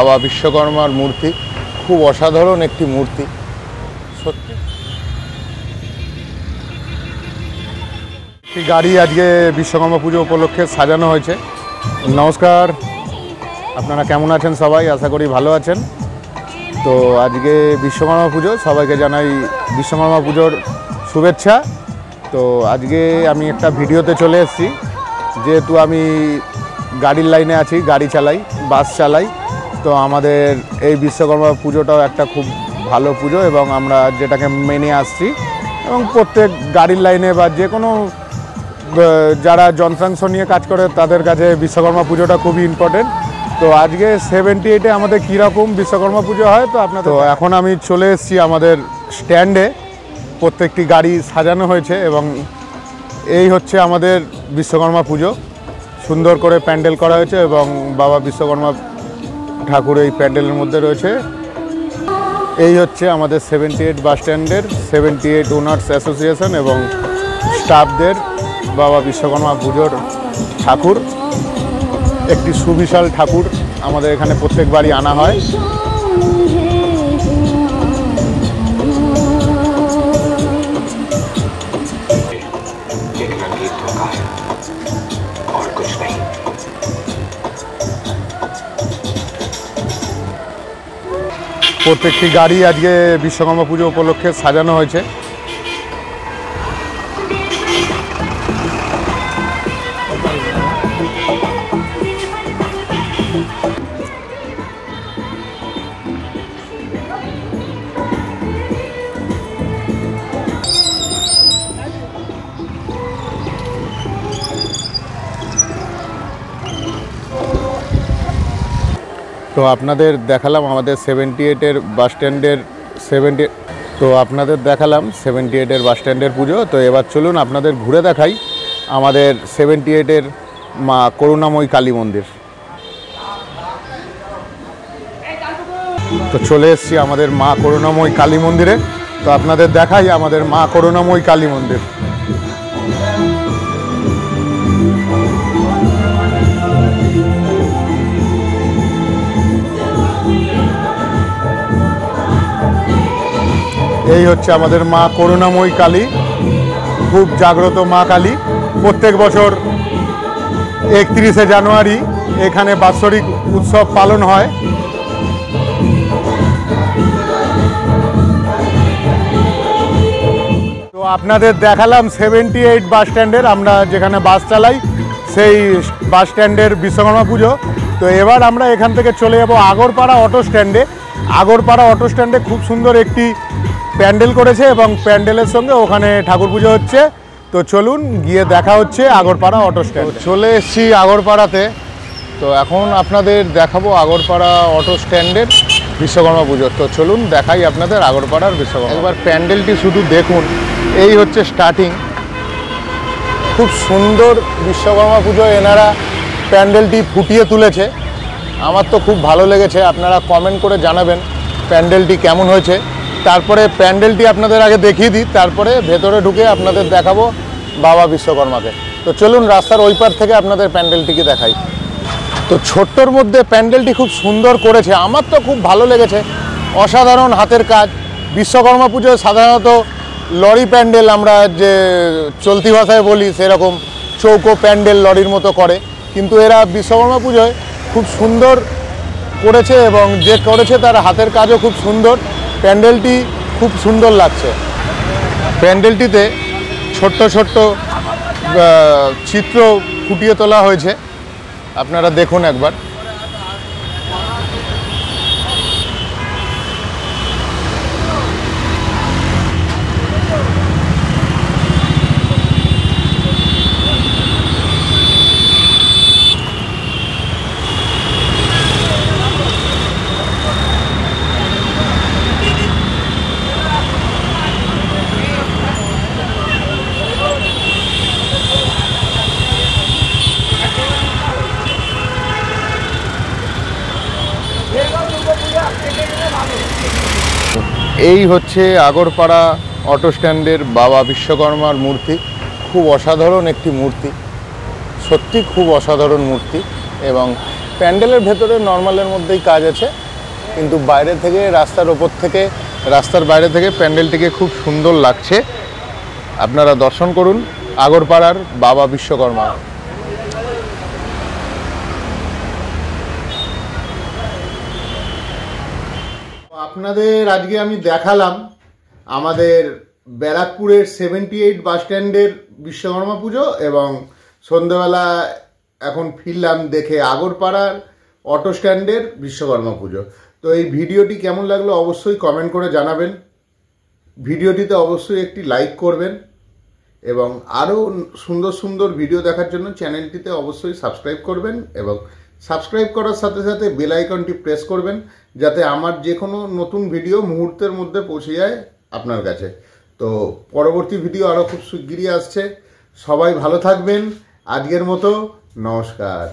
বাবা বিশ্বকর্মার মূর্তি, খুব অসাধারণ একটি মূর্তি সত্যি। একটি গাড়ি আজকে বিশ্বকর্মা পুজো উপলক্ষে সাজানো হয়েছে। নমস্কার, আপনারা কেমন আছেন সবাই? আশা করি ভালো আছেন। তো আজকে বিশ্বকর্মা পুজো, সবাইকে জানাই বিশ্বকর্মা পুজোর শুভেচ্ছা। তো আজকে আমি একটা ভিডিওতে চলে এসেছি, যেহেতু আমি গাড়ির লাইনে আছি, গাড়ি চালাই, বাস চালাই। তো আমাদের এই বিশ্বকর্মা পুজোটাও একটা খুব ভালো পুজো এবং আমরা যেটাকে মেনে আসছি, এবং প্রত্যেক গাড়ির লাইনে বা যে কোনো যারা যন্ত্রাংশ নিয়ে কাজ করে তাদের কাছে বিশ্বকর্মা পুজোটা খুবই ইম্পর্টেন্ট। তো আজকে 78-এ আমাদের কীরকম বিশ্বকর্মা পুজো হয় তো আপনার। তো এখন আমি চলে এসেছি আমাদের স্ট্যান্ডে, প্রত্যেকটি গাড়ি সাজানো হয়েছে এবং এই হচ্ছে আমাদের বিশ্বকর্মা পুজো। সুন্দর করে প্যান্ডেল করা হয়েছে এবং বাবা বিশ্বকর্মা ঠাকুর এই প্যান্ডেলের মধ্যে রয়েছে। এই হচ্ছে আমাদের 78 বাস স্ট্যান্ডের 78 ওনার্স অ্যাসোসিয়েশন এবং স্টাফদের বাবা বিশ্বকর্মা পুজোর ঠাকুর। একটি সুবিশাল ঠাকুর আমাদের এখানে প্রত্যেকবারই আনা হয়। প্রত্যেকটি গাড়ি আজকে বিশ্বকর্মা পুজো উপলক্ষে সাজানো হয়েছে। তো আপনাদের দেখালাম আমাদের 78-এর বাস স্ট্যান্ডের 78-এর বাস স্ট্যান্ডের পুজো। তো এবার চলুন আপনাদের ঘুরে দেখাই আমাদের 78-এর মা করুণাময়ী কালী মন্দির। তো চলে এসেছি আমাদের মা করুণাময়ী কালী মন্দিরে। তো আপনাদের দেখাই আমাদের মা করুণাময়ী কালী মন্দির। এই হচ্ছে আমাদের মা করুণাময়ী কালী, খুব জাগ্রত মা কালী। প্রত্যেক বছর 31শে জানুয়ারি এখানে বাৎসরিক উৎসব পালন হয়। তো আপনাদের দেখালাম 78 বাস স্ট্যান্ডের, আমরা যেখানে বাস চালাই সেই বাস স্ট্যান্ডের বিশ্বকর্মা পুজো। তো এবার আমরা এখান থেকে চলে যাব আগরপাড়া অটো স্ট্যান্ডে। আগরপাড়া অটো স্ট্যান্ডে খুব সুন্দর একটি প্যান্ডেল করেছে এবং প্যান্ডেলের সঙ্গে ওখানে ঠাকুর পুজো হচ্ছে। তো চলুন গিয়ে দেখা হচ্ছে আগরপাড়া অটো স্ট্যান্ড। চলে এসেছি আগরপাড়াতে। তো এখন আপনাদের দেখাবো আগরপাড়া অটো স্ট্যান্ডের বিশ্বকর্মা পুজো। তো চলুন দেখাই আপনাদের আগরপাড়ার বিশ্বকর্মা। একবার প্যান্ডেলটি শুধু দেখুন, এই হচ্ছে স্টার্টিং। খুব সুন্দর বিশ্বকর্মা পুজো এনারা প্যান্ডেলটি ফুটিয়ে তুলেছে। আমার তো খুব ভালো লেগেছে। আপনারা কমেন্ট করে জানাবেন প্যান্ডেলটি কেমন হয়েছে। তারপরে প্যান্ডেলটি আপনাদের আগে দেখিয়ে দিই, তারপরে ভেতরে ঢুকে আপনাদের দেখাবো বাবা বিশ্বকর্মাকে। তো চলুন রাস্তার ওই পার থেকে আপনাদের প্যান্ডেলটিকে দেখাই। তো ছোট্টর মধ্যে প্যান্ডেলটি খুব সুন্দর করেছে, আমার তো খুব ভালো লেগেছে। অসাধারণ হাতের কাজ। বিশ্বকর্মা পুজোয় সাধারণত লরি প্যান্ডেল আমরা যে চলতি ভাষায় বলি সেরকম চৌকো প্যান্ডেল লরির মতো করে, কিন্তু এরা বিশ্বকর্মা পুজোয় খুব সুন্দর করেছে এবং যে করেছে তার হাতের কাজও খুব সুন্দর। প্যান্ডেলটি খুব সুন্দর লাগছে। প্যান্ডেলটিতে ছোট্ট ছোট্ট চিত্র ফুটিয়ে তোলা হয়েছে, আপনারা দেখুন একবার। এই হচ্ছে আগরপাড়া অটো স্ট্যান্ডের বাবা বিশ্বকর্মার মূর্তি। খুব অসাধারণ একটি মূর্তি, সত্যি খুব অসাধারণ মূর্তি। এবং প্যান্ডেলের ভেতরে নর্মালের মধ্যেই কাজ আছে, কিন্তু বাইরে থেকে রাস্তার ওপর থেকে রাস্তার বাইরে থেকে প্যান্ডেলটিকে খুব সুন্দর লাগছে। আপনারা দর্শন করুন আগরপাড়ার বাবা বিশ্বকর্মা। আপনাদের আজকে আমি দেখালাম আমাদের ব্যারাকপুরের 78 বাস স্ট্যান্ডের বিশ্বকর্মা পুজো, এবং সন্ধ্যেবেলা এখন ফিরলাম দেখে আগরপাড়ার অটো স্ট্যান্ডের বিশ্বকর্মা পুজো। তো এই ভিডিওটি কেমন লাগলো অবশ্যই কমেন্ট করে জানাবেন। ভিডিওটিতে অবশ্যই একটি লাইক করবেন, এবং আরও সুন্দর সুন্দর ভিডিও দেখার জন্য চ্যানেলটিতে অবশ্যই সাবস্ক্রাইব করবেন, এবং সাবস্ক্রাইব করার সাথে সাথে বেল আইকনটি প্রেস করবেন যাতে আমার যে কোনো নতুন ভিডিও মুহূর্তের মধ্যে পৌঁছে যায় আপনার কাছে। তো পরবর্তী ভিডিও আরও খুব শিগগিরই আসছে। সবাই ভালো থাকবেন। আজকের মতো নমস্কার।